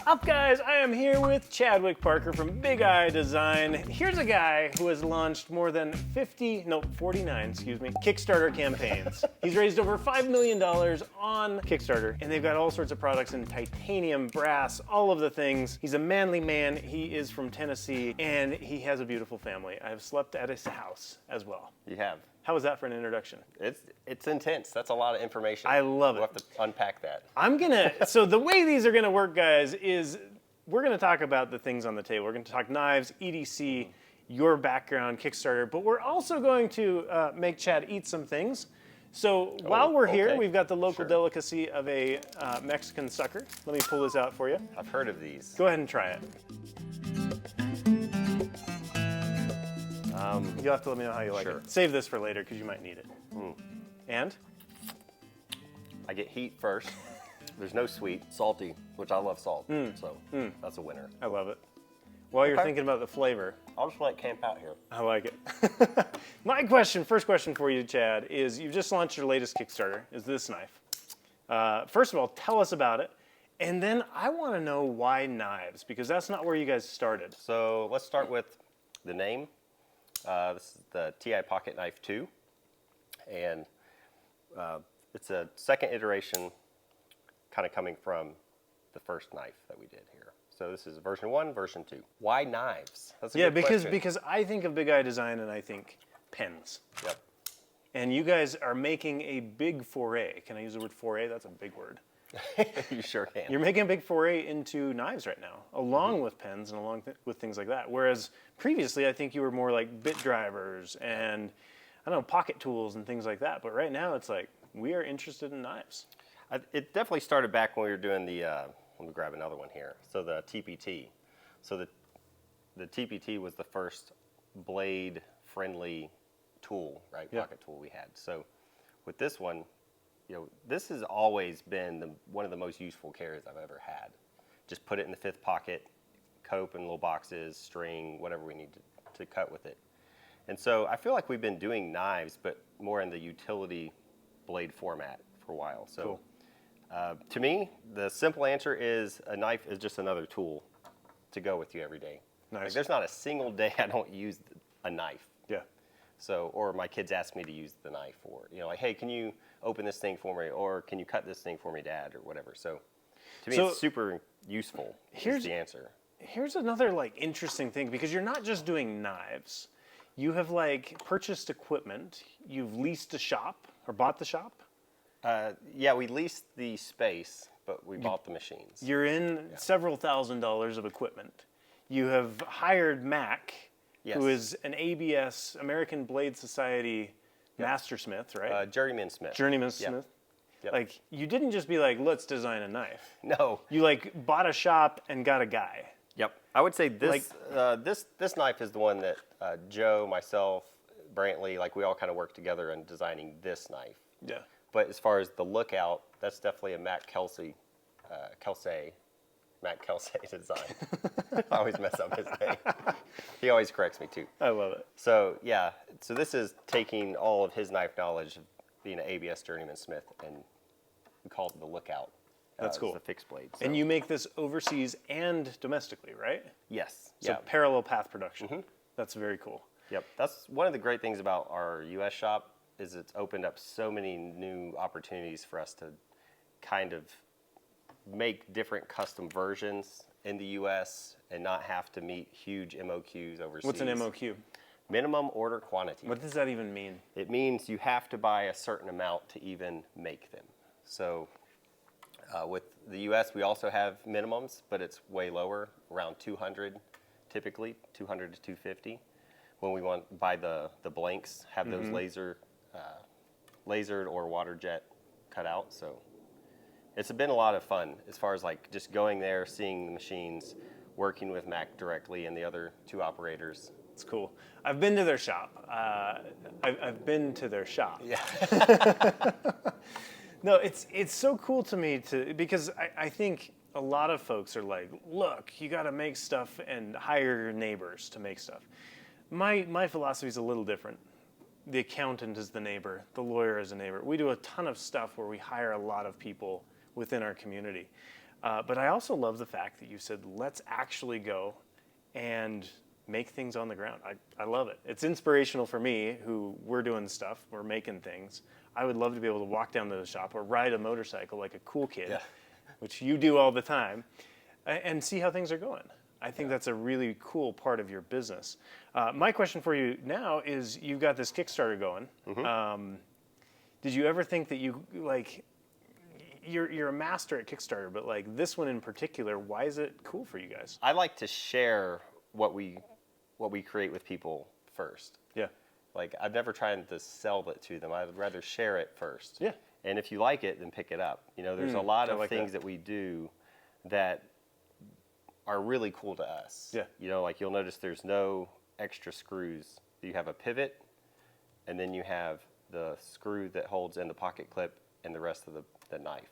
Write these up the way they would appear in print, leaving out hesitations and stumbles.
Up guys, I am here with Chadwick Parker from Big Eye Design. Here's a guy who has launched more than 49 Kickstarter campaigns. He's raised over $5 million on Kickstarter, and they've got all sorts of products in titanium, brass, all of the things. He's a manly man, he is from Tennessee, and he has a beautiful family. I have slept at his house as well. You have. How was that for an introduction? It's intense. That's a lot of information. I love it. We'll have to unpack that. So the way these are gonna work, guys, is we're gonna talk about the things on the table. We're gonna talk knives, EDC, your background, Kickstarter, but we're also going to make Chad eat some things. So while we're here, we've got the local delicacy of a Mexican sucker. Let me pull this out for you. I've heard of these. Go ahead and try it. You'll have to let me know how you like it. Save this for later because you might need it. And? I get heat first. There's no sweet. Salty, which I love salt. So that's a winner. I love it. While you're thinking about the flavor. I'll just let it camp out here. I like it. My first question for you, Chad, is you've just launched your latest Kickstarter, is this knife. First of all, tell us about it. And then I want to know why knives, because that's not where you guys started. So let's start with the name. This is the TI Pocket Knife 2. And it's a second iteration kind of coming from the first knife that we did here. So this is version 1, version 2. Why knives? That's a good question. because I think of Big Eye Design and I think pens. Yep. And you guys are making a big foray. Can I use the word foray? That's a big word. You sure can. You're making a big foray into knives right now, along with pens and along with things like that. Whereas previously, I think you were more like bit drivers and, I don't know, pocket tools and things like that. But right now, it's like, we are interested in knives. It definitely started back when we were doing the, let me grab another one here. So the TPT. So the TPT was the first blade-friendly tool, right? Yeah. Pocket tool we had. So with this one, you know, this has always been one of the most useful carries I've ever had. Just put it in the fifth pocket, cope in little boxes, string, whatever we need to cut with it. And so I feel like we've been doing knives, but more in the utility blade format for a while. So to me, the simple answer is a knife is just another tool to go with you every day. Nice. Like, there's not a single day I don't use a knife. Yeah. So, or my kids ask me to use the knife, or, you know, like, hey, can you open this thing for me, or can you cut this thing for me, Dad, or whatever. So to me, it's super useful. Here's the answer. Here's another like interesting thing, because you're not just doing knives. You have like purchased equipment. You've leased a shop or bought the shop. Yeah, we leased the space, but we bought the machines. You're in several $1,000s of equipment. You have hired Mac, who is an ABS, American Blade Society mastersmith, right? Journeyman Smith. Journeyman Smith. Yep. Like, you didn't just be like, let's design a knife. No. You like bought a shop and got a guy. Yep. I would say this this knife is the one that Joe, myself, Brantley, like we all kind of worked together in designing this knife. Yeah. But as far as the lookout, that's definitely a Matt Kelsey design. I always mess up his name. He always corrects me too. I love it. So yeah, so this is taking all of his knife knowledge of being an ABS journeyman smith, and we call it the lookout. That's cool. The fixed blade. So. And you make this overseas and domestically, right? Yes. So parallel path production. That's very cool. Yep. That's one of the great things about our U.S. shop is it's opened up so many new opportunities for us to kind of make different custom versions in the U.S. and not have to meet huge MOQs overseas. What's an MOQ? Minimum order quantity. What does that even mean? It means you have to buy a certain amount to even make them. So with the U.S., we also have minimums, but it's way lower, around 200 typically, 200 to 250. When we want to buy the blanks, have those lasered or water jet cut out. So it's been a lot of fun as far as like just going there, seeing the machines, working with Mac directly and the other two operators. It's cool. I've been to their shop. I've been to their shop. Yeah. No, it's so cool to me because I think a lot of folks are like, look, you got to make stuff and hire your neighbors to make stuff. My philosophy is a little different. The accountant is the neighbor. The lawyer is a neighbor. We do a ton of stuff where we hire a lot of people within our community. But I also love the fact that you said, let's actually go and make things on the ground. I love it. It's inspirational for me, who we're doing stuff, we're making things. I would love to be able to walk down to the shop or ride a motorcycle like a cool kid, which you do all the time, and see how things are going. I think that's a really cool part of your business. My question for you now is, you've got this Kickstarter going. Did you ever think that you're a master at Kickstarter, but like this one in particular, why is it cool for you guys? I like to share what we create with people first. Yeah. Like, I've never tried to sell it to them. I'd rather share it first. Yeah. And if you like it, then pick it up. You know, there's a lot of things that we do that are really cool to us. Yeah. You know, like, you'll notice there's no extra screws. You have a pivot, and then you have the screw that holds in the pocket clip and the rest of the knife.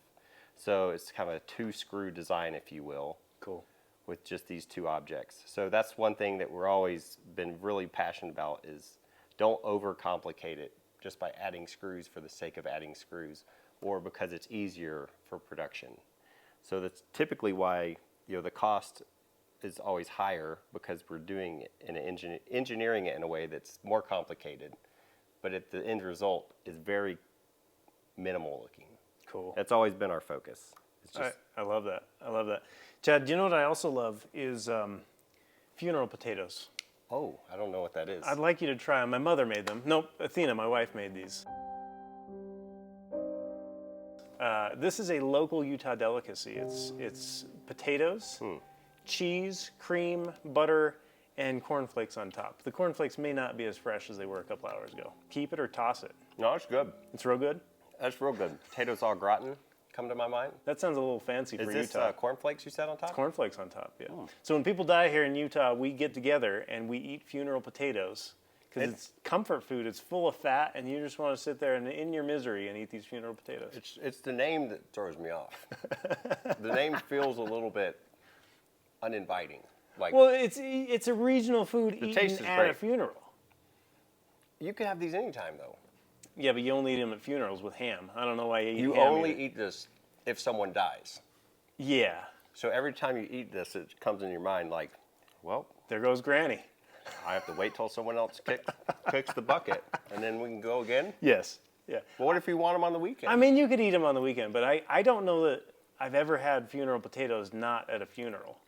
So it's kind of a 2-screw design, if you will. Cool. With just these 2 objects. So that's one thing that we're always been really passionate about, is don't overcomplicate it just by adding screws for the sake of adding screws, or because it's easier for production. So that's typically why, you know, the cost is always higher, because we're doing it in engineering it in a way that's more complicated, but the end result is very minimal looking. Cool. That's always been our focus. It's just, I love that. I love that. Chad, do you know what I also love is funeral potatoes. oh, I don't know what that is. I'd like you to try them. My mother made them. Nope, Athena, my wife, made these. This is a local Utah delicacy. It's potatoes, cheese, cream, butter, and cornflakes on top. The cornflakes may not be as fresh as they were a couple hours ago. Keep it or toss it. No, it's good. It's real good? That's real good. Potatoes au gratin come to my mind. That sounds a little fancy for Is Utah. this cornflakes you said on top? Cornflakes on top, yeah. So when people die here in Utah, we get together and we eat funeral potatoes because it's comfort food. It's full of fat, and you just want to sit there and in your misery and eat these funeral potatoes. It's the name that throws me off. The name feels a little bit uninviting. Like, Well, it's a regional food taste eaten is at great. a funeral. you can have these anytime though. Yeah, but you only eat them at funerals with ham. I don't know why you eat You ham only either. eat this if someone dies. Yeah, So every time you eat this, it comes in your mind like, well, there goes Granny. I have to wait till someone else cooks the bucket, and then we can go again. Yes, yeah. But what if you want them on the weekend? I mean, you could eat them on the weekend, but I don't know that I've ever had funeral potatoes not at a funeral.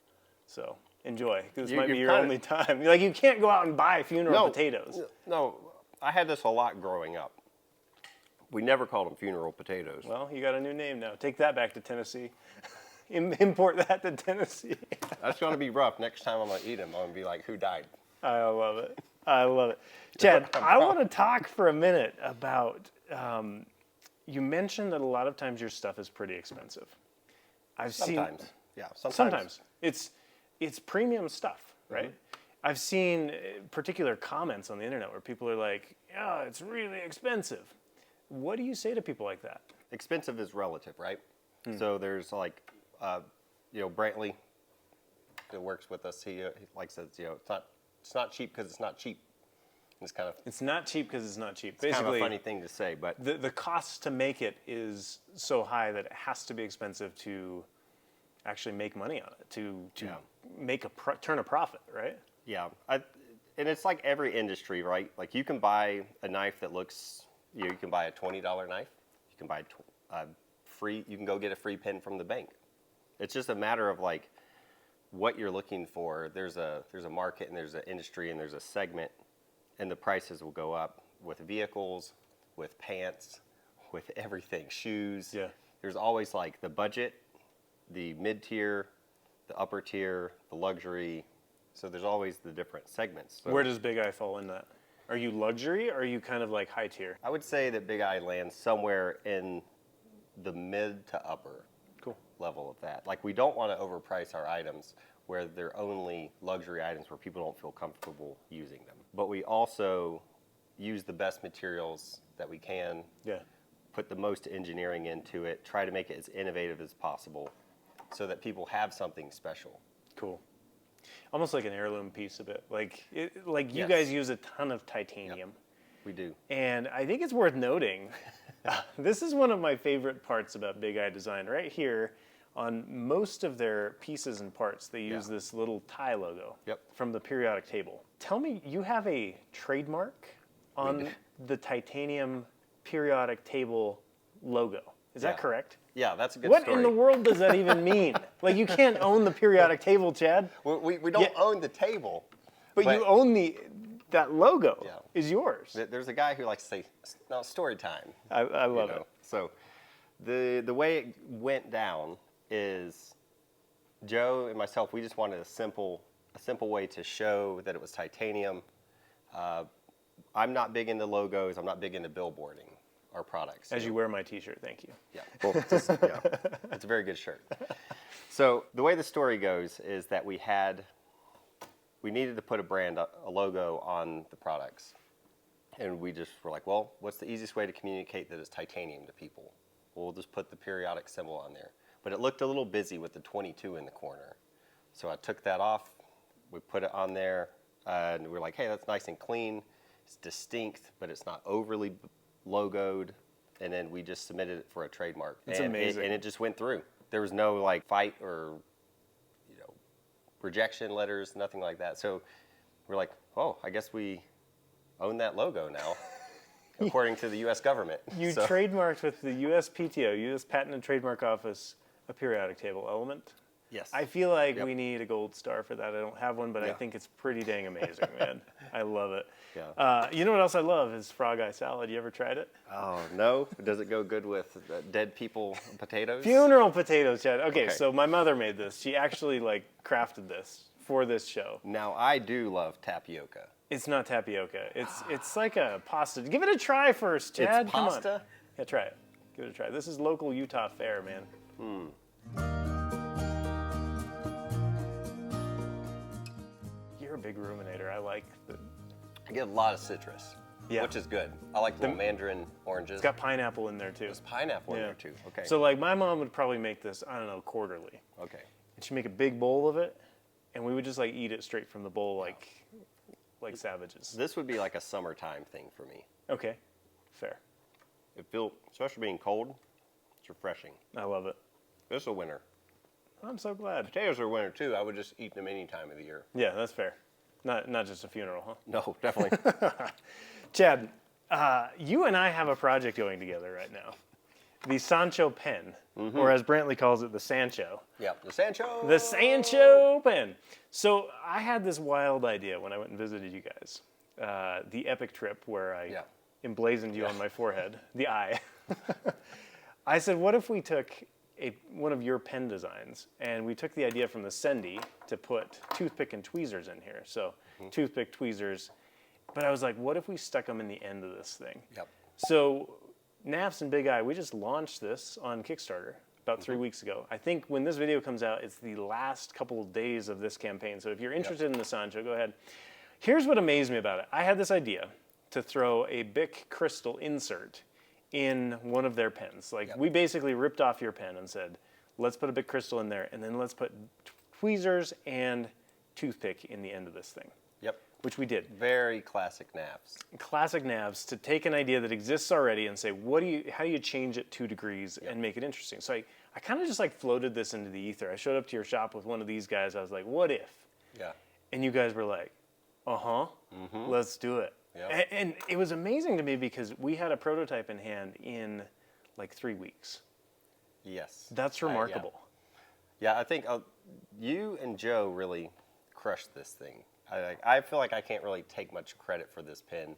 So enjoy, because this might be your only time. Like, you can't go out and buy funeral potatoes. No, I had this a lot growing up. We never called them funeral potatoes. Well, you got a new name now. Take that back to Tennessee. Import that to Tennessee. That's going to be rough. Next time I'm going to eat them, I'm going to be like, who died? I love it. I love it. Chad, I want to talk for a minute about, you mentioned that a lot of times your stuff is pretty expensive. Sometimes. Yeah, Sometimes. It's premium stuff, right? I've seen particular comments on the internet where people are like, yeah, it's really expensive. What do you say to people like that? Expensive is relative, right? So there's like, Brantley that works with us. He like says, it's not cheap because it's not cheap. It's kind of It's not cheap because it's not cheap. kind Basically, of a funny thing to say, but the cost to make it is so high that it has to be expensive to actually make money on it, to make turn a profit, right? yeah, and it's like every industry, right? Like you can buy a knife that looks, you can buy a $20 knife. You can buy you can go get a free pen from the bank. It's just a matter of like what you're looking for. There's a market and there's an industry and there's a segment, and the prices will go up with vehicles, with pants, with everything, shoes. Yeah. There's always like the budget, the mid-tier, the upper tier, the luxury. So there's always the different segments. So Where does Big Eye fall in that? Are you luxury or are you kind of like high tier? I would say that Big Eye lands somewhere in the mid to upper level of that. Like, we don't want to overprice our items where they're only luxury items where people don't feel comfortable using them. But we also use the best materials that we can, put the most engineering into it, try to make it as innovative as possible so that people have something special. Cool. Almost like an heirloom piece of it. Like you Yes. guys use a ton of titanium. We do. And I think it's worth noting, this is one of my favorite parts about Big Eye Design. Right here on most of their pieces and parts, they use this little tie logo from the periodic table. Tell me, you have a trademark on the titanium periodic table logo. Is that correct? Yeah, that's a good What story. in the world does that even mean? Like, you can't own the periodic table, Chad. We don't own the table. But you own that logo is yours. There's a guy who likes to say, no, story time. I love it. So the way it went down is Joe and myself, we just wanted a simple way to show that it was titanium. I'm not big into logos. I'm not big into billboarding our products. As you wear my t-shirt, thank you. Yeah, well, it's a very good shirt. So the way the story goes is that we needed to put a logo on the products. And we just were like, well, what's the easiest way to communicate that it's titanium to people? Well, we'll just put the periodic symbol on there. But it looked a little busy with the 22 in the corner. So I took that off, we put it on there, and we were like, hey, that's nice and clean. It's distinct, but it's not overly logoed. And then we just submitted it for a trademark. It's amazing. And it just went through. There was no like fight or rejection letters, nothing like that. So we're like, oh, I guess we own that logo now, according to the U.S. government. You trademarked with the USPTO, U.S. Patent and Trademark Office, a periodic table element. Yes. I feel like we need a gold star for that. I don't have one, but I think it's pretty dang amazing, man. I love it. Yeah. You know what else I love is frog eye salad. You ever tried it? Oh, no? Does it go good with dead people potatoes? Funeral potatoes, Chad. Okay, so my mother made this. She actually crafted this for this show. Now, I do love tapioca. It's not tapioca. It's like a pasta. Give it a try first, Chad. It's pasta? Come on. Yeah, try it. Give it a try. This is local Utah fare, man. You're a big ruminator. I like the... I get a lot of citrus, which is good. I like the mandarin oranges. It's got pineapple in there, too. There's pineapple in there, too. Okay. So, my mom would probably make this, I don't know, quarterly. Okay. And she'd make a big bowl of it, and we would just, eat it straight from the bowl like savages. This would be like a summertime thing for me. Okay. Fair. Especially being cold, it's refreshing. I love it. This is a winner. I'm so glad. Potatoes are a winner, too. I would just eat them any time of the year. Yeah, that's fair. Not just a funeral, huh? No, definitely. Chad, you and I have a project going together right now. The Sancho pen, or as Brantley calls it, the Sancho. Yeah, the Sancho. The Sancho pen. So I had this wild idea when I went and visited you guys. The epic trip where I emblazoned you on my forehead, the eye. I said, what if we took one of your pen designs, and we took the idea from the Sendy to put toothpick and tweezers in here. So toothpick, tweezers. But I was like, what if we stuck them in the end of this thing? Yep. So Naps and Big Eye, we just launched this on Kickstarter about 3 weeks ago. I think when this video comes out, it's the last couple of days of this campaign. So if you're interested in the Sancho, go ahead. Here's what amazed me about it. I had this idea to throw a Bic crystal insert in one of their pens. We basically ripped off your pen and said, let's put a Bic crystal in there, and then let's put tweezers and toothpick in the end of this thing. Yep. Which we did. Very classic Navs. Classic Navs, to take an idea that exists already and say, how do you change it 2 degrees and make it interesting? So I kind of just floated this into the ether. I showed up to your shop with one of these guys. I was like, what if? Yeah. And you guys were like, let's do it. Yep. And it was amazing to me because we had a prototype in hand in 3 weeks. Yes. That's remarkable. Yeah, I think you and Joe really crushed this thing. I feel like I can't really take much credit for this pen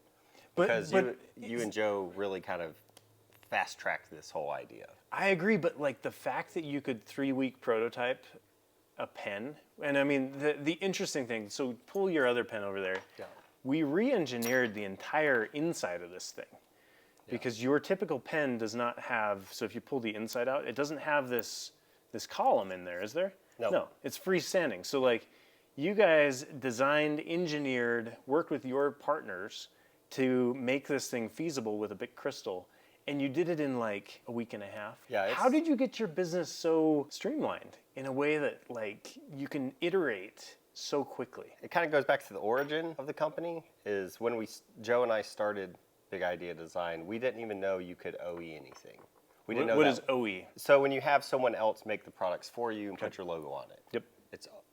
because you and Joe really kind of fast-tracked this whole idea. I agree, but the fact that you could 3-week prototype a pen, and I mean, the interesting thing, so pull your other pen over there. Yeah. We re-engineered the entire inside of this thing because your typical pen does not have, so if you pull the inside out, it doesn't have this column in there, is there? No, it's freestanding. So you guys designed, engineered, worked with your partners to make this thing feasible with a Bic crystal, and you did it in a week and a half. Yeah. How did you get your business so streamlined in a way that you can iterate so quickly? It kind of goes back to the origin of the company. Is when Joe and I started Big Idea Design, we didn't even know you could OE anything. We didn't know What that. is OE? So when you have someone else make the products for you and put your logo on it. Yep.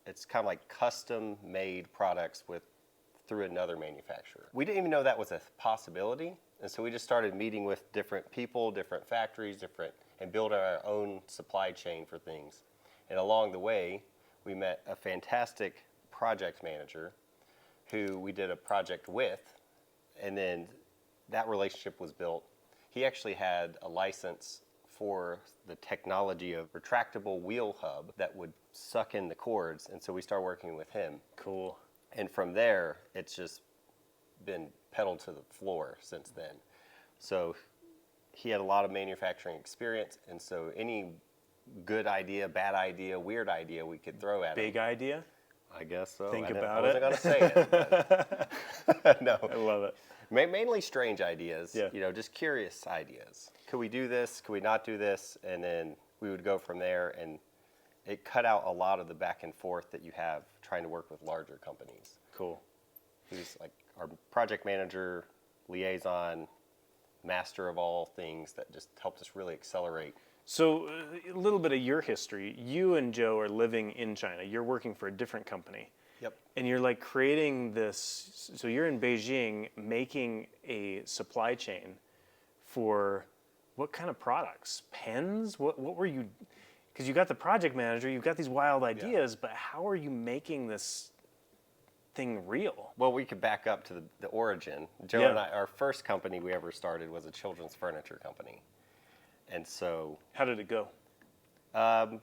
It's kind of like custom made products through another manufacturer. We didn't even know that was a possibility. And so we just started meeting with different people, different factories, and building our own supply chain for things. And along the way, we met a fantastic project manager who we did a project with, and then that relationship was built. He actually had a license for the technology of retractable wheel hub that would suck in the cords, and so we started working with him. Cool. And from there, it's just been pedaled to the floor since then. So he had a lot of manufacturing experience, and so any good idea, bad idea, weird idea we could throw at him. Big idea? I guess so. Think I about wasn't it. going to say it. But no. I love it. Mainly strange ideas, Yeah. just curious ideas. Could we do this? Could we not do this? And then we would go from there, and it cut out a lot of the back and forth that you have trying to work with larger companies. Cool. He was like our project manager, liaison, master of all things that just helped us really accelerate. So a little bit of your history. You and Joe are living in China. You're working for a different company. Yep. And you're like creating this, so you're in Beijing making a supply chain for what kind of products? Pens? What were you, because you got the project manager, you've got these wild ideas, but how are you making this thing real? Well, we could back up to the origin. Joe and I, our first company we ever started was a children's furniture company. And so... How did it go? the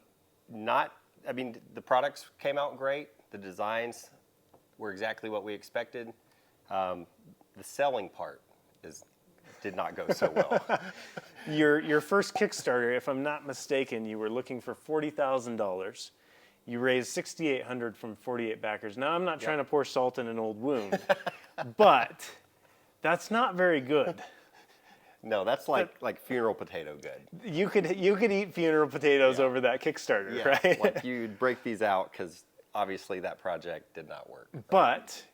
products came out great. The designs were exactly what we expected. The selling part did not go so well. Your first Kickstarter, if I'm not mistaken, you were looking for $40,000. You raised $6,800 from 48 backers. Now, I'm not trying to pour salt in an old wound, but that's not very good. No, that's like funeral potato good. You could eat funeral potatoes over that Kickstarter, right? Like you'd break these out because obviously that project did not work. But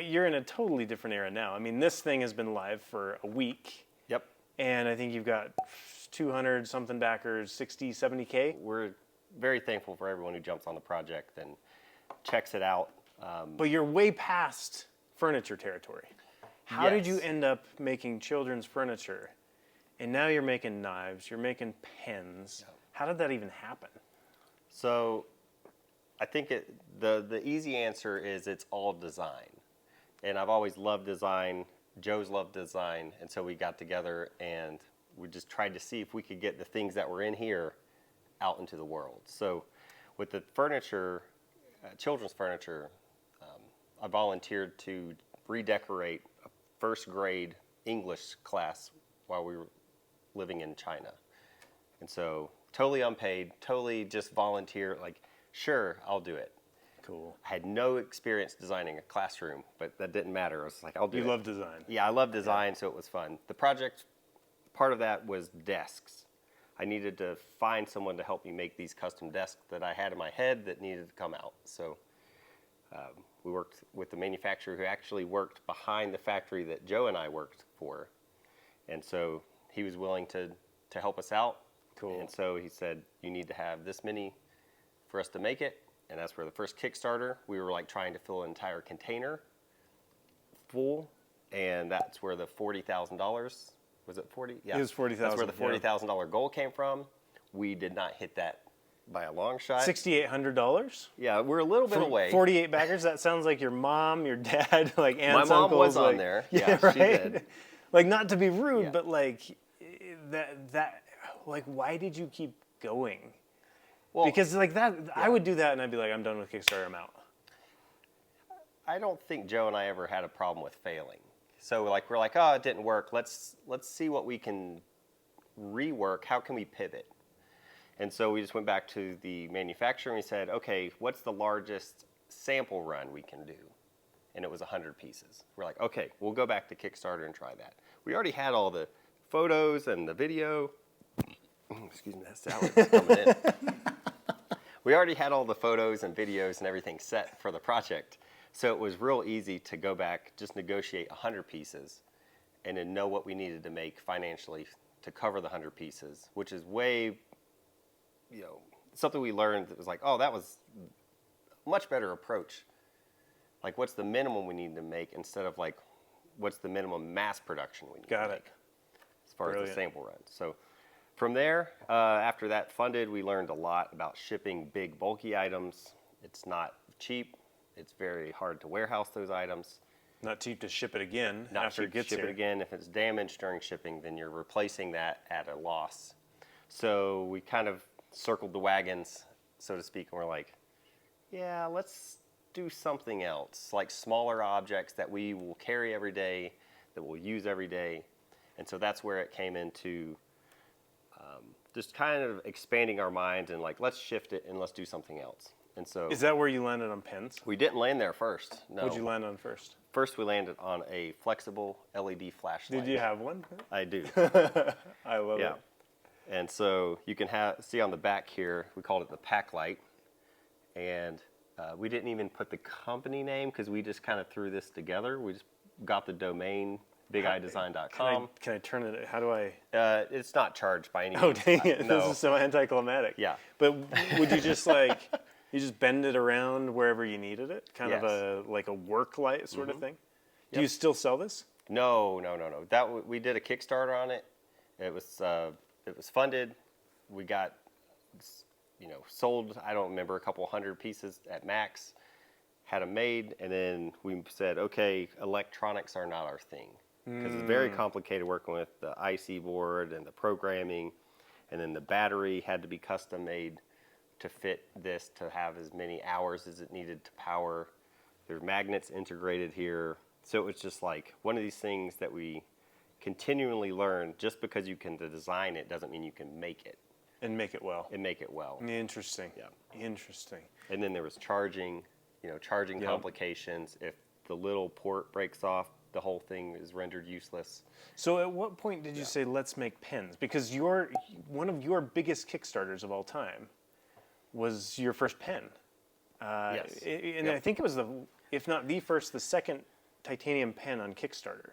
you're in a totally different era now. I mean, this thing has been live for a week. Yep. And I think you've got 200 something backers, 60, 70K. We're very thankful for everyone who jumps on the project and checks it out. But you're way past furniture territory. How did you Yes. end up making children's furniture? And now you're making knives, you're making pens. How did that even happen? So I think the easy answer is it's all design. And I've always loved design. Joe's loved design. And so we got together and we just tried to see if we could get the things that were in here out into the world. So with the furniture, children's furniture, I volunteered to redecorate a first grade English class while we were living in China. And so totally unpaid, totally just volunteer, like, sure, I'll do it. Cool. I had no experience designing a classroom, but that didn't matter. I was like, I'll do it. You love design. Yeah, I love design, so it was fun. The project, part of that was desks. I needed to find someone to help me make these custom desks that I had in my head that needed to come out. So we worked with the manufacturer who actually worked behind the factory that Joe and I worked for. And so he was willing to help us out. Cool. And so he said, you need to have this many for us to make it. And that's where the first Kickstarter, we were like trying to fill an entire container full. And that's where the $40,000, was it 40? Yeah. It was 40,000. That's where the $40,000 goal came from. We did not hit that by a long shot. $6,800? Yeah, we're a little bit away. 48 backers? That sounds like your mom, your dad, like aunts, My mom uncles. was on like, there. Yeah, Yeah, right? she did. Like, not to be rude, Yeah. but like, like, why did you keep going? Well, Because like that, I would do that and I'd be like, I'm done with Kickstarter, I'm out. I don't think Joe and I ever had a problem with failing. So like we're like, oh, it didn't work. Let's see what we can rework. How can we pivot? And so we just went back to the manufacturer and we said, okay, what's the largest sample run we can do? And it was 100 pieces. We're like, okay, we'll go back to Kickstarter and try that. We already had all the photos and the video. Excuse me, that salad's coming in. We already had all the photos and videos and everything set for the project. So it was real easy to go back, just negotiate 100 pieces, and then know what we needed to make financially to cover the 100 pieces, which is way, something we learned that was like, oh, that was a much better approach. Like, what's the minimum we need to make instead of like, what's the minimum mass production we need to make as far as the sample run. So from there, after that funded, we learned a lot about shipping big, bulky items. It's not cheap. It's very hard to warehouse those items. Not cheap to ship it again Not after cheap it gets to ship here. it again. If it's damaged during shipping, then you're replacing that at a loss. So we kind of circled the wagons, so to speak, and we're like, yeah, let's do something else, like smaller objects that we will carry every day, that we'll use every day. And so that's where it came into just kind of expanding our minds and like, let's shift it and let's do something else. And so Is that where you landed on pens? we didn't land there first. No. What'd you land on first? First, we landed on a flexible LED flashlight. Did you have one? I do. I love it. And so you can see on the back here, we called it the pack light. And we didn't even put the company name because we just kind of threw this together. We just got the domain, bigeyedesign.com. Can I turn it? How do I? It's not charged by any Oh, means. dang it. No. This is so anticlimactic. Yeah. But would you just like, you just bend it around wherever you needed it? Kind of Yes. a work light sort of thing? Do Yep. you still sell this? No. We did a Kickstarter on it. It was funded. We got, sold, I don't remember, a couple hundred pieces at max. Had them made, and then we said, okay, electronics are not our thing. Because it's very complicated working with the IC board and the programming, and then the battery had to be custom made to fit this to have as many hours as it needed to power. There's magnets integrated here. So it was just like one of these things that we continually learn. Just because you can design it doesn't mean you can make it. And make it well. Interesting. Yeah. Interesting. And then there was charging complications. If the little port breaks off, the whole thing is rendered useless. So at what point did you say, let's make pens? Because one of your biggest Kickstarters of all time was your first pen. Yes. And I think it was if not the first, the second titanium pen on Kickstarter.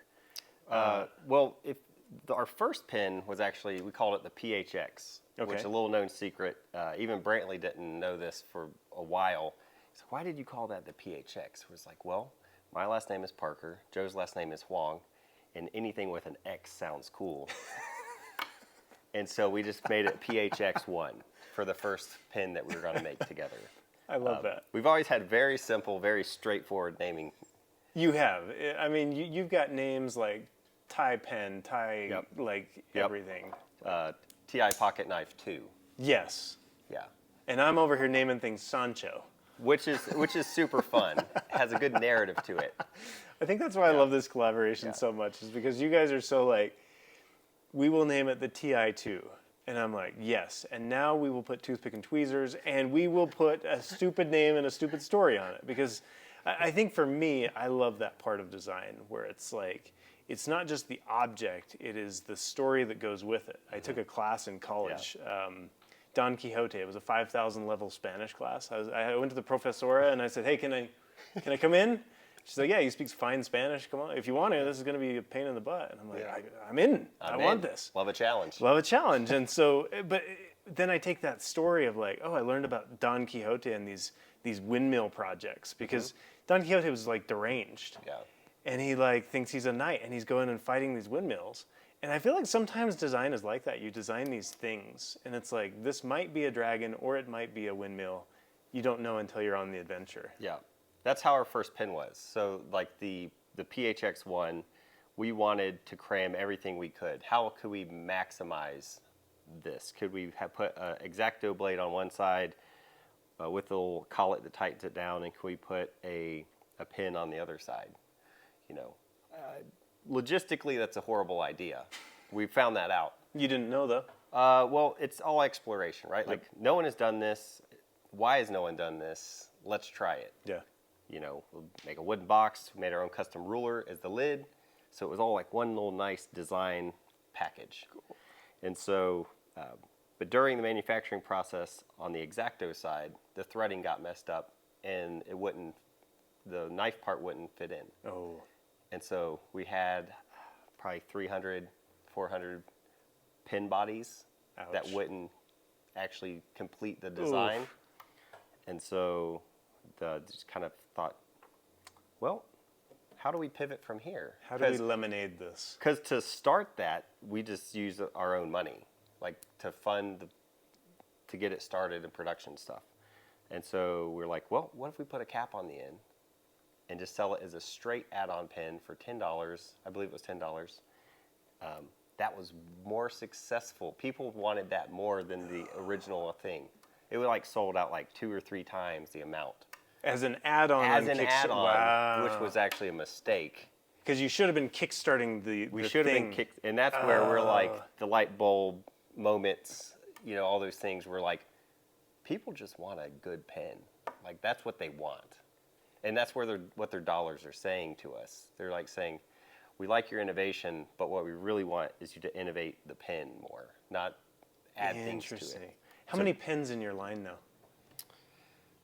Our first pen was actually, we called it the PHX, which is a little known secret. Even Brantley didn't know this for a while. So why did you call that the PHX? It was like, well, my last name is Parker, Joe's last name is Huang, and anything with an X sounds cool. And so we just made it PHX1 for the first pen that we were going to make together. I love that. We've always had very simple, very straightforward naming. You have. I mean, you've got names like Thai pen, Thai, everything. TI Pocket Knife 2. Yes. Yeah. And I'm over here naming things Sancho. Which is super fun. Has a good narrative to it. I think that's why I love this collaboration so much, is because you guys are so like, we will name it the TI2. And I'm like, yes. And now we will put toothpick and tweezers, and we will put a stupid name and a stupid story on it. Because I think for me, I love that part of design where it's like, it's not just the object, it is the story that goes with it. I took a class in college. Don Quixote. It was a 5,000 level Spanish class. I went to the professora and I said, hey, can I come in? She's like, yeah, he speaks fine Spanish. Come on. If you want to, this is going to be a pain in the butt. And I'm like, I'm in. I want this. Love a challenge. Love a challenge. And so, but then I take that story of like, oh, I learned about Don Quixote and these windmill projects because Don Quixote was like deranged. Yeah. And he like thinks he's a knight and he's going and fighting these windmills. And I feel like sometimes design is like that. You design these things, and it's like, this might be a dragon, or it might be a windmill. You don't know until you're on the adventure. Yeah. That's how our first pen was. So, like the PHX1, we wanted to cram everything we could. How could we maximize this? Could we have put an X-Acto blade on one side with a little collet that tightens it down, and could we put a pin on the other side? Logistically, that's a horrible idea. We found that out. You didn't know, though? Well, it's all exploration, right? Like, no one has done this. Why has no one done this? Let's try it. Yeah. We'll make a wooden box, made our own custom ruler as the lid. So it was all like one little nice design package. Cool. And so, but during the manufacturing process on the X-Acto side, the threading got messed up and the knife part wouldn't fit in. Oh. And so we had probably 300, 400 pin bodies that Ouch. wouldn't actually complete the design. Oof. And so just kind of thought, well, how do we pivot from here? How do we lemonade this? Because to start that, we just use our own money, like to fund, to get it started in production stuff. And so we're like, well, what if we put a cap on the end and just sell it as a straight add-on pin for $10? I believe it was $10. That was more successful. People wanted that more than the original thing. It was like sold out like 2 or 3 times the amount. As an add-on. As an add-on, wow. which was actually a mistake. Because you should have been kickstarting the We should have been kicked, and that's where we're like the light bulb moments. You know, all those things. We're like, people just want a good pen. Like that's what they want, and that's where what their dollars are saying to us. They're like saying, we like your innovation, but what we really want is you to innovate the pen more, not add things to it. How many pens in your line now?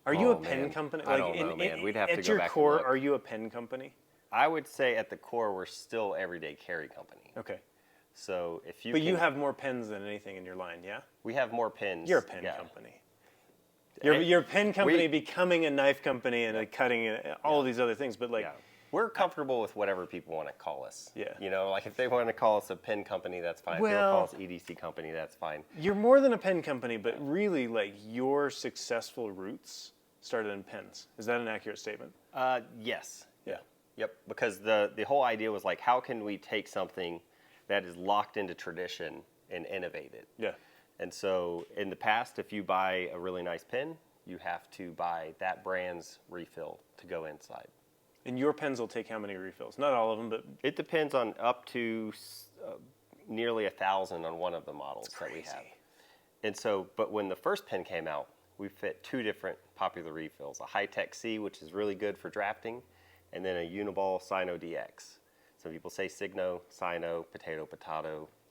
Are you a pen man. company? I don't know, man. We'd have to go At your back and core, look. are you a pen company? I would say at the core, we're still everyday carry company. Okay. So if you But you have more pens than anything in your line, yeah? we have more pins. You're a pen yeah. company. You're a pen company we- becoming a knife company and a cutting, all of these other things. But like, Yeah. We're comfortable with whatever people want to call us. Yeah. You know, like if they want to call us a pen company, that's fine. If they want to Well- call us EDC company, that's fine. you're more than a pen company, but really like your successful roots started in pens. Is that an accurate statement? Yes. Yeah. Yep. Because the whole idea was like, how can we take something that is locked into tradition and innovate it? Yeah. And so in the past, if you buy a really nice pen, you have to buy that brand's refill to go inside. And your pens will take how many refills? Not all of them, but It depends on up to nearly 1,000 on one of the models that we have. crazy. And so, but when the first pen came out, we fit 2 different popular refills, a High-Tech C, which is really good for drafting, and then a Uniball Sino DX. Some people say Signo, Sino, potato.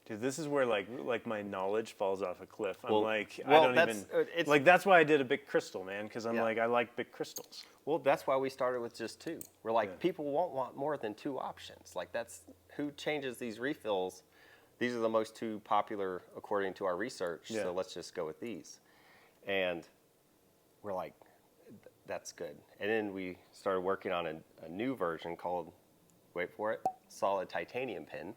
dude, this is where like my knowledge falls off a cliff. I'm Well- like, well, I don't that's- even, it's- like that's why I did a big crystal, man, because I'm Yeah. like, I like big crystals. Well, that's why we started with just 2. We're like, Yeah. people won't want more than 2 options. Like that's, who changes these refills? These are the most 2 popular according to our research, Yeah. so let's just go with these. And we're like, that's good. And then we started working on a new version called, wait for it, solid titanium pen.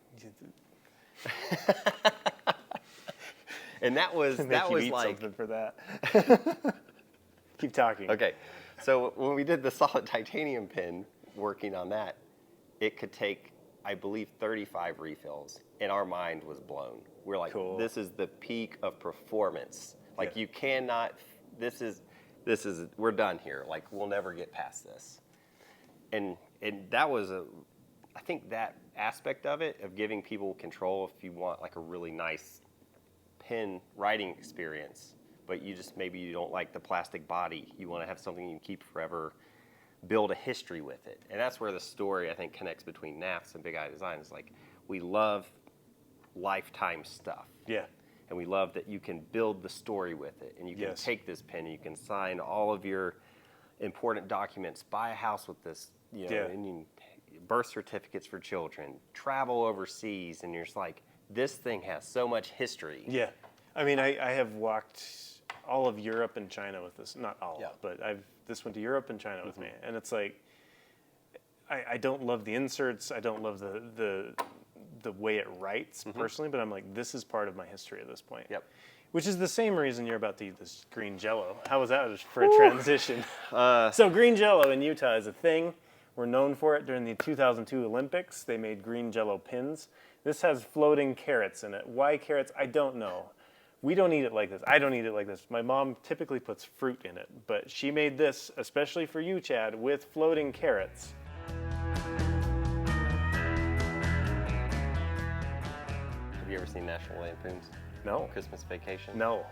And that was Make that you was eat like, something for that. Keep talking. okay. So when we did the solid titanium pen, working on that, it could take, I believe, 35 refills, and our mind was blown. We're like, Cool. this is the peak of performance. Like Yeah. you cannot. This is. We're done here. Like we'll never get past this. And that was I think that aspect of it, of giving people control, if you want like a really nice pen writing experience, but maybe you don't like the plastic body, you want to have something you can keep forever, build a history with it. And that's where the story, I think, connects between NAFS and Big Eye Design. Is like, we love lifetime stuff. Yeah. And we love that you can build the story with it. And you can Yes. take this pen and you can sign all of your important documents, buy a house with this, you know, Yeah. and birth certificates for children, travel overseas, and you're just like, this thing has so much history. Yeah. I mean, I have walked all of Europe and China with this. Not all, Yeah. but this went to Europe and China with me. And it's like, I don't love the inserts. I don't love the way it writes personally, but I'm like, this is part of my history at this point. Yep. Which is the same reason you're about to eat this green Jello. How was that for a transition? So green Jello in Utah is a thing. We're known for it during the 2002 Olympics. They made green Jello pins. This has floating carrots in it. Why carrots? I don't know. We don't eat it like this. I don't eat it like this. My mom typically puts fruit in it, but she made this especially for you, Chad, with floating carrots. Have you ever seen National Lampoon's No. Christmas Vacation? No.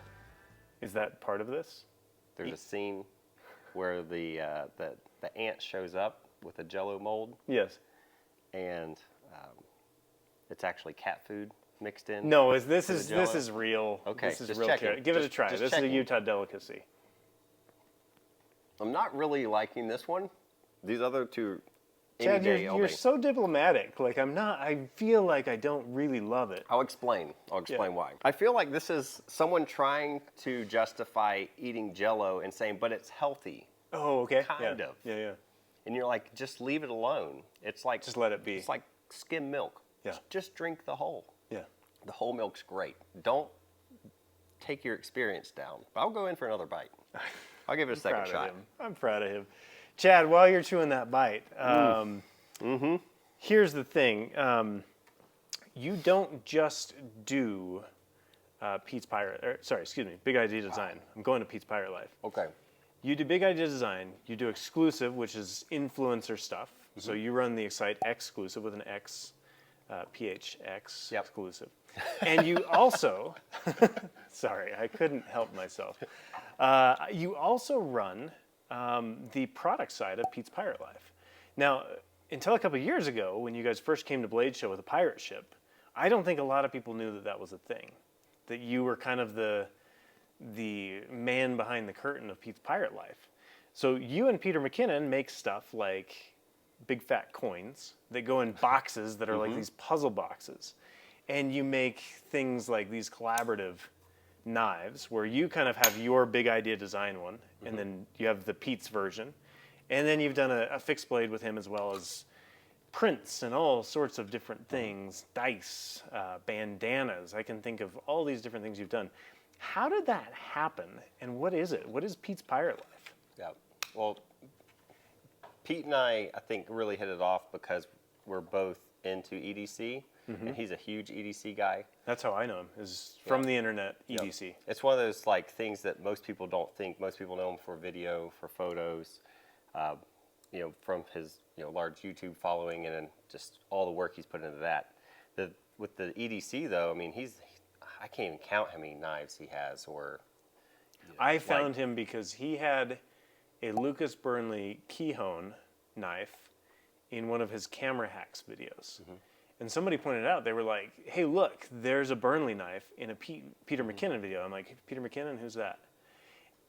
Is that part of this? There's a scene where the ant shows up with a Jello mold, Yes. and it's actually cat food mixed in. No, this the is Jello? real. Okay, This is just real checking. carrot. Give it a Just- try. just This checking. is a Utah delicacy. I'm not really liking this one. These other 2 Chad, day, all you're day. so diplomatic. Like I'm not. I feel like I don't really love it. I'll explain why. I feel like this is someone trying to justify eating Jello and saying, but it's healthy. Oh, okay. Kind of. Yeah. And you're like, just leave it alone. It's like Just let it be. It's like skim milk. Yeah. Just drink the whole. Yeah. The whole milk's great. Don't take your experience down. But I'll go in for another bite. I'll give it a second shot. I'm proud of him. Chad, while you're chewing that bite, here's the thing. You don't just do Pete's Pirate, Big Idea Design. I'm going to Pete's Pirate Life. Okay. You do Big Idea Design, you do exclusive, which is influencer stuff. So you run the Excite exclusive with an X, PHX exclusive. And you also, sorry, I couldn't help myself. You also run the product side of Pete's Pirate Life. Now, until a couple of years ago, when you guys first came to Blade Show with a pirate ship, I don't think a lot of people knew that that was a thing. That you were kind of the man behind the curtain of Pete's Pirate Life. So you and Peter McKinnon make stuff like big fat coins that go in boxes that are like these puzzle boxes. And you make things like these collaborative knives where you kind of have your Big Idea Design one, and then you have the Pete's version. And then you've done a fixed blade with him as well as prints and all sorts of different things, dice, bandanas. I can think of all these different things you've done. How did that happen, and what is it? What is Pete's Pirate Life? Yeah. Well, Pete and I think, really hit it off because we're both into EDC, and he's a huge EDC guy. That's how I know him, is from the internet, EDC. Yep. It's one of those like things that most people don't think. Most people know him for video, for photos, from his large YouTube following, and then just all the work he's put into that. With the EDC though, I mean, I can't even count how many knives he has. I found him because he had a Lucas Burnley Keyhone knife in one of his camera hacks videos. And somebody pointed out, they were like, hey, look, there's a Burnley knife in a Peter McKinnon video. I'm like, Peter McKinnon, who's that?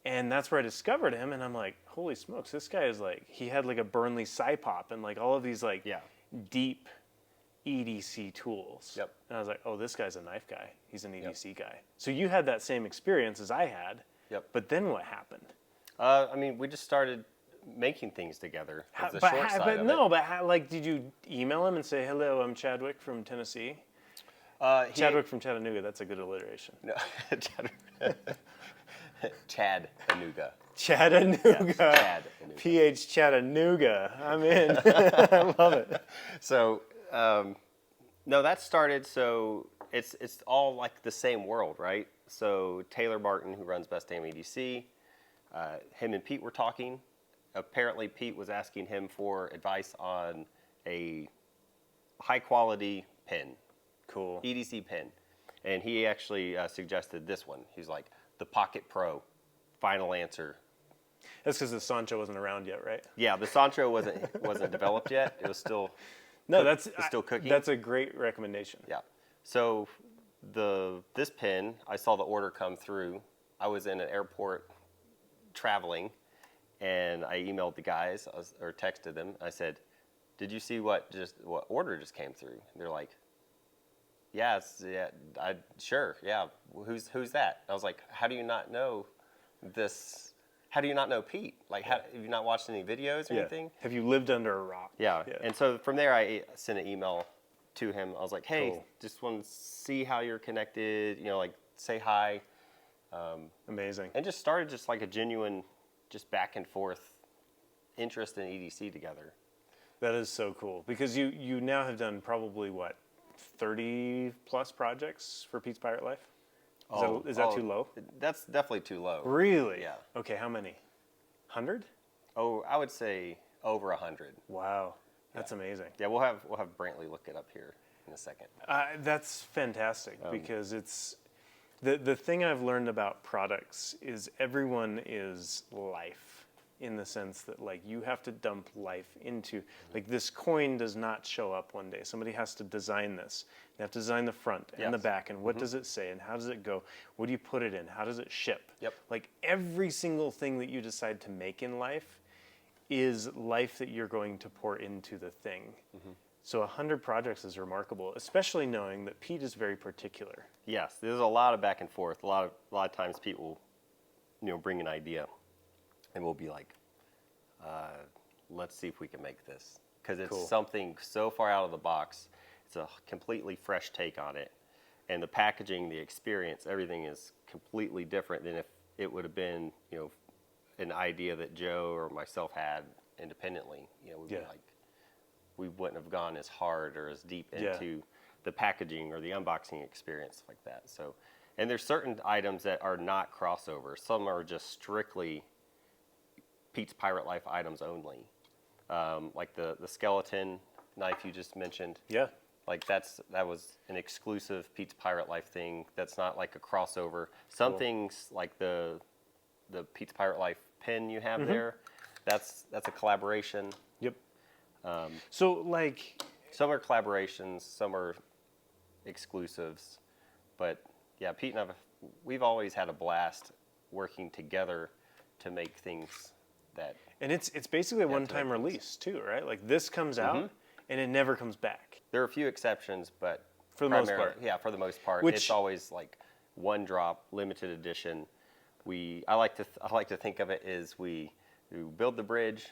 And that's where I discovered him, and I'm like, holy smokes, this guy is like, he had like a Burnley Cypop and like all of these like deep EDC tools. Yep. And I was like, oh, this guy's a knife guy. He's an EDC guy. So you had that same experience as I had. Yep. But then what happened? I mean, we just started making things together. Did you email him and say, hello, I'm Chadwick from Tennessee? Chadwick from Chattanooga, that's a good alliteration. No, Chattanooga. Chattanooga. Chattanooga. PH Chattanooga. I'm in. I love it. So, no, that started, so it's all like the same world, right? So Taylor Martin, who runs Best Damn EDC, him and Pete were talking. Apparently Pete was asking him for advice on a high quality pen. Cool. EDC pen. And he actually suggested this one. He's like, the Pocket Pro, final answer. That's because the Sancho wasn't around yet, right? Yeah, the Sancho wasn't developed yet. It was still still cooking. That's a great recommendation. Yeah. So this pen, I saw the order come through. I was in an airport traveling, and I emailed the guys or texted them. I said, "Did you see what order just came through?" And they're like, sure, yeah. Who's that? I was like, how do you not know this? How do you not know Pete? Like, have you not watched any videos or anything? Have you lived under a rock? Yeah. And so from there, I sent an email to him. I was like, hey, Cool. just want to see how you're connected, like say hi. Amazing. And just started just like a genuine, just back and forth interest in EDC together. That is so cool because you now have done probably 30 plus projects for Pete's Pirate Life? Is that too low? That's definitely too low. Really? Yeah. Okay, how many? 100? Oh, I would say over 100. Wow, that's amazing. Yeah, we'll have Brantley look it up here in a second. That's fantastic because it's the thing I've learned about products is everyone is life. In the sense that like you have to dump life into, like this coin does not show up one day. Somebody has to design this. They have to design the front and the back and what does it say and how does it go? What do you put it in? How does it ship? Yep. Like every single thing that you decide to make in life, is life that you're going to pour into the thing. So 100 projects is remarkable, especially knowing that Pete is very particular. Yes, there's a lot of back and forth. A lot of times people, bring an idea, and we'll be like, let's see if we can make this, because it's something so far out of the box. It's a completely fresh take on it, and the packaging, the experience, everything is completely different than if it would have been, an idea that Joe or myself had independently. We'd be like, we wouldn't have gone as hard or as deep into the packaging or the unboxing experience like that. So, and there's certain items that are not crossover. Some are just strictly Pete's Pirate Life items only. Like the skeleton knife you just mentioned. Yeah. Like that was an exclusive Pete's Pirate Life thing. That's not like a crossover. Some things like the Pete's Pirate Life pin you have there, that's a collaboration. Yep. So like, some are collaborations, some are exclusives, but yeah, Pete and we've always had a blast working together to make things that. And it's basically a one-time release too, right? Like this comes out and it never comes back. There are a few exceptions, but for the most part, yeah, for the most part, it's always like one drop, limited edition. I like to think of it as we build the bridge,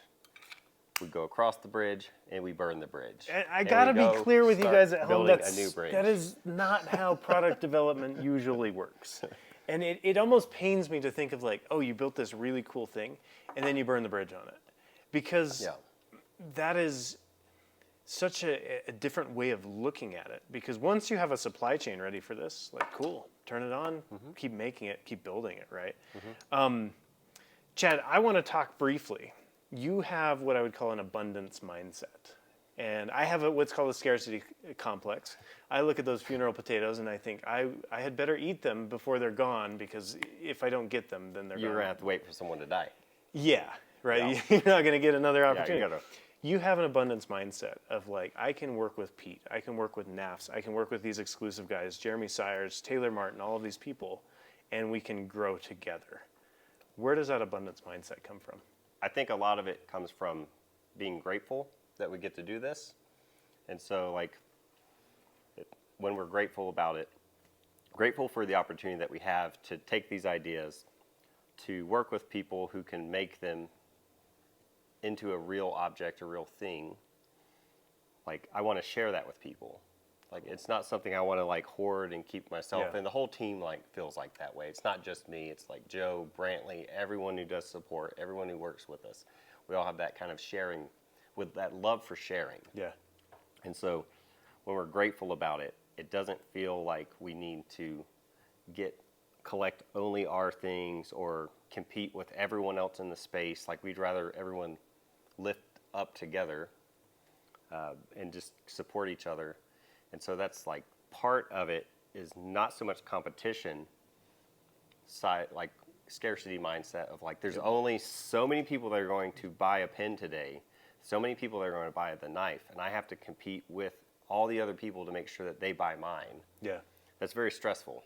we go across the bridge, and we burn the bridge. And I gotta be clear with you guys at home, a new bridge. That is not how product development usually works. And it almost pains me to think of like, oh, you built this really cool thing, and then you burn the bridge on it. Because that is such a different way of looking at it. Because once you have a supply chain ready for this, like, cool, turn it on, keep making it, keep building it, right? Chad, I want to talk briefly. You have what I would call an abundance mindset. And I have what's called a scarcity complex. I look at those funeral potatoes and I think I had better eat them before they're gone, because if I don't get them, then they're gone. You're going to have to wait for someone to die. Yeah, right? Yeah. You're not going to get another opportunity. Yeah, you have an abundance mindset of like, I can work with Pete, I can work with NAFs, I can work with these exclusive guys, Jeremy Sires, Taylor Martin, all of these people, and we can grow together. Where does that abundance mindset come from? I think a lot of it comes from being grateful that we get to do this. And so like when we're grateful about it, grateful for the opportunity that we have to take these ideas, to work with people who can make them into a real object, a real thing. Like I want to share that with people. Like it's not something I want to like hoard and keep myself. And the whole team like feels like that way. It's not just me. It's like Joe, Brantley, everyone who does support, everyone who works with us. We all have that kind of sharing, with that love for sharing. Yeah. And so when we're grateful about it, it doesn't feel like we need to collect only our things or compete with everyone else in the space. Like we'd rather everyone lift up together and just support each other. And so that's like part of it is not so much competition side, like scarcity mindset of like there's only so many people that are going to buy a pen today, so many people that are going to buy the knife, and I have to compete with all the other people to make sure that they buy mine. Yeah. That's very stressful.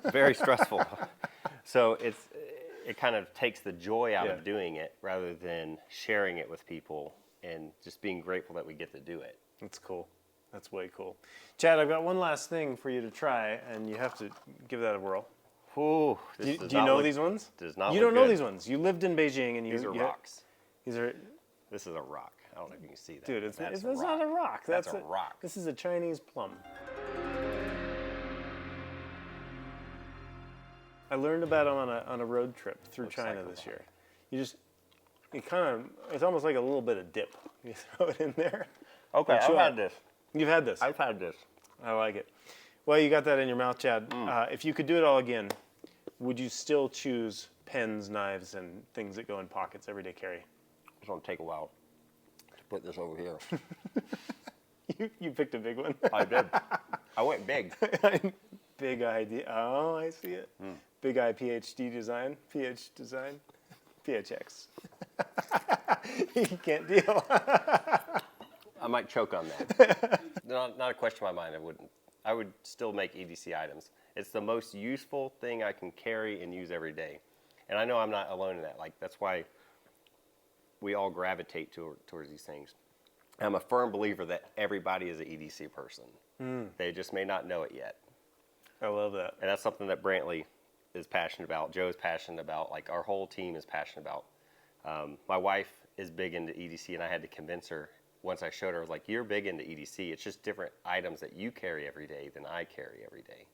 Very stressful. So it kind of takes the joy out of doing it rather than sharing it with people and just being grateful that we get to do it. That's cool. That's way cool. Chad, I've got one last thing for you to try, and you have to give that a whirl. Ooh, do you know these ones? Does not you look don't know good. these ones. You lived in Beijing, and these are rocks. These are. This is a rock. I don't know if you can see that. Dude, it's not a rock. That's a rock. This is a Chinese plum. I learned about them on a road trip through China this year. It's almost like a little bit of dip. You throw it in there. Okay, I've had this. You've had this? I've had this. I like it. Well, you got that in your mouth, Chad. If you could do it all again, would you still choose pens, knives, and things that go in pockets, everyday carry? It's going to take a while to put this over here. You picked a big one. I did. I went big. Big idea. Oh, I see it. Big I PhD design. PHX. You can't deal. I might choke on that. Not a question in my mind. I would still make EDC items. It's the most useful thing I can carry and use every day. And I know I'm not alone in that. Like that's why we all gravitate towards these things. I'm a firm believer that everybody is an EDC person. They just may not know it yet. I love that. And that's something that Brantley is passionate about. Joe is passionate about. Like, our whole team is passionate about. My wife is big into EDC, and I had to convince her. Once I showed her, I was like, you're big into EDC. It's just different items that you carry every day than I carry every day.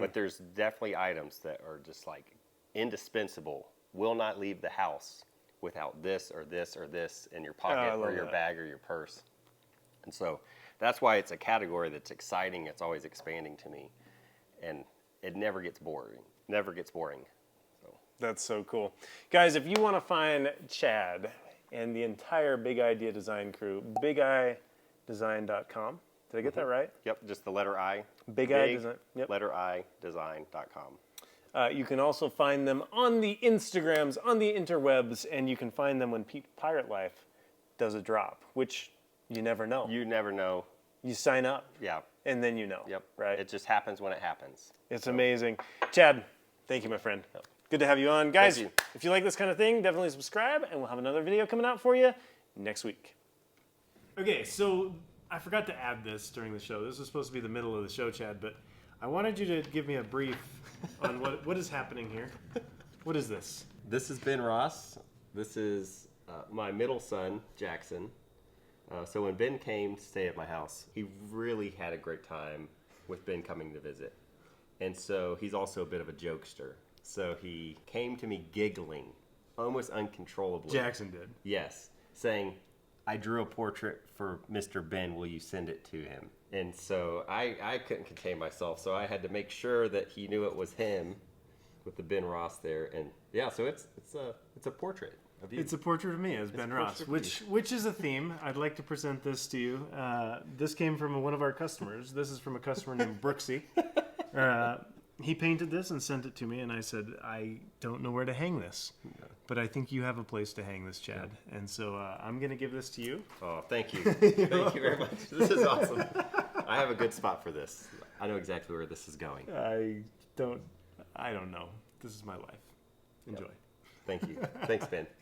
But there's definitely items that are just like indispensable, will not leave the house without this or this or this in your pocket or your bag or your purse. And so that's why it's a category that's exciting. It's always expanding to me. And it never gets boring. Never gets boring. So. That's so cool. Guys, if you want to find Chad and the entire Big Idea Design crew, bigidesign.com. Did I get that right? Yep, just the letter I. Big I Design. Yep. Letter I design.com. You can also find them on the Instagrams, on the interwebs, and you can find them when Pirate Life does a drop, which you never know. You never know. You sign up. Yeah. And then you know. Yep. Right? It just happens when it happens. It's amazing. Chad, thank you, my friend. Yep. Good to have you on. Guys, if you like this kind of thing, definitely subscribe, and we'll have another video coming out for you next week. Okay, so I forgot to add this during the show. This was supposed to be the middle of the show, Chad, but I wanted you to give me a brief on what is happening here. What is this? This is Ben Ross. This is my middle son, Jackson. So when Ben came to stay at my house, he really had a great time with Ben coming to visit. And so he's also a bit of a jokester. So he came to me giggling, almost uncontrollably. Jackson did. Yes, saying, I drew a portrait for Mr. Ben, will you send it to him? And so I couldn't contain myself, so I had to make sure that he knew it was him with the Ben Ross there. And yeah, so it's a portrait of you. It's a portrait of me as Ben Ross, which is a theme. I'd like to present this to you. This came from one of our customers. This is from a customer named Brooksy. He painted this and sent it to me, and I said, I don't know where to hang this, but I think you have a place to hang this, Chad. Yeah. And so I'm going to give this to you. Oh, thank you. Thank you very much. This is awesome. I have a good spot for this. I know exactly where this is going. I don't know. This is my life. Enjoy. Yep. Thank you. Thanks, Ben.